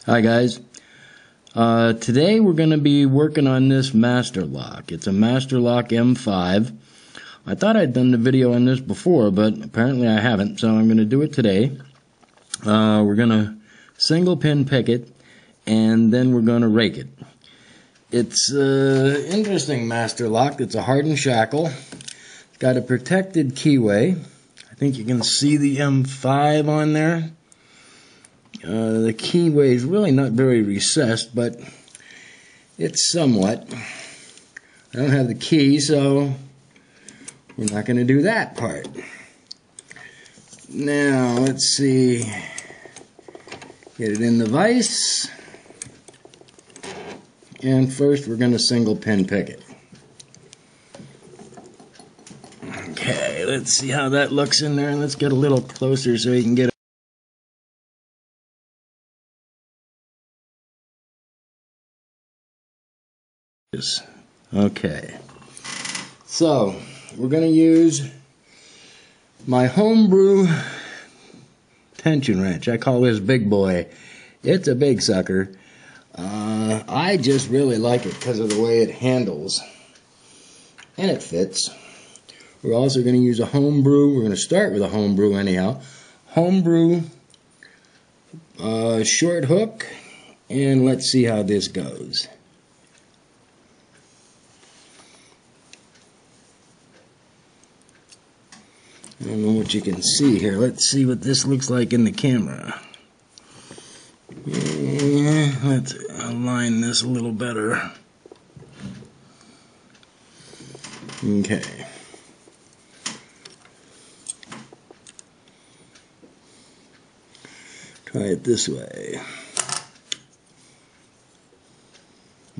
Hi guys, today we're going to be working on this master lock. It's a master lock M5. I thought I'd done the video on this before, but apparently I haven't, so I'm going to do it today. We're going to single pin pick it, and then we're going to rake it. It's an interesting master lock. It's a hardened shackle. It's got a protected keyway. I think you can see the M5 on there. The keyway is really not very recessed, but it's somewhat. I don't have the key, so we're not going to do that part. Now, let's see. Get it in the vise. And first we're going to single pin pick it. Okay, let's see how that looks in there. Let's get a little closer so you can get it. Okay, so we're going to use my homebrew tension wrench. I call this Big Boy. It's a big sucker. I just really like it because of the way it handles, and it fits. We're also going to use a homebrew. We're going to start with a homebrew anyhow. Homebrew short hook, and let's see how this goes. I don't know what you can see here. Let's see what this looks like in the camera. Yeah, let's align this a little better. Okay. Try it this way.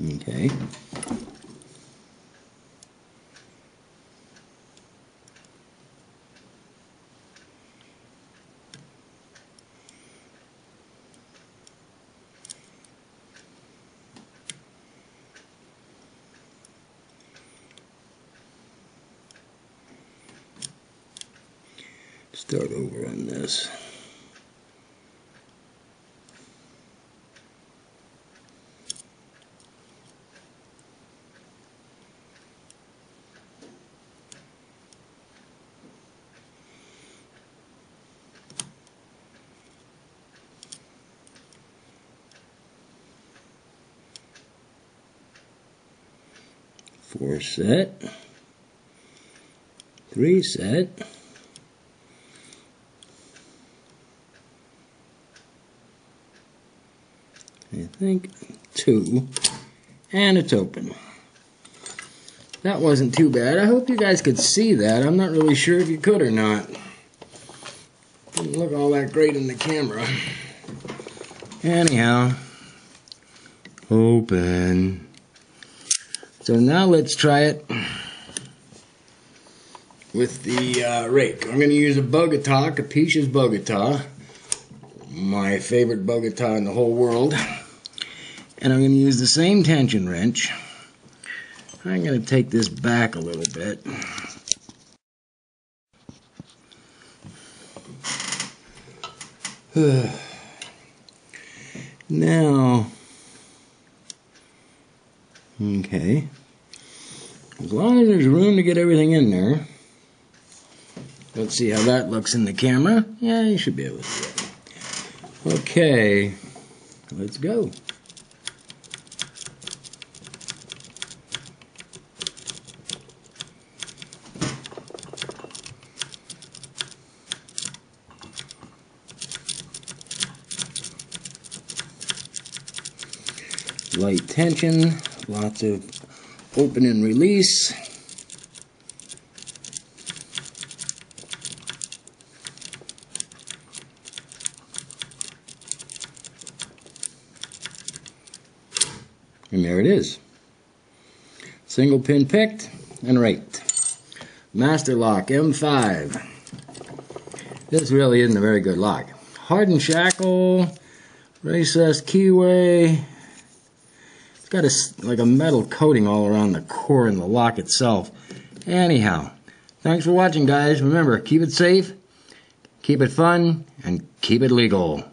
Okay. Start over on this. Four set. Three set. I think 2, and it's open. That wasn't too bad. I hope you guys could see that. I'm not really sure if you could or not. Didn't look all that great in the camera. Anyhow, open. So now let's try it with the rake. I'm going to use a Bogota, Capiche's Bogota, my favorite Bogota in the whole world. And I'm going to use the same tension wrench. I'm going to take this back a little bit. Now, okay, as long as there's room to get everything in there. Let's see how that looks in the camera. Yeah, you should be able to see it. Okay, let's go. Light tension, lots of open and release. And there it is. Single pin picked and raked. Master lock M5. This really isn't a very good lock. Hardened shackle, recessed keyway. It's got like a metal coating all around the core and the lock itself. Anyhow, thanks for watching, guys. Remember, keep it safe, keep it fun, and keep it legal.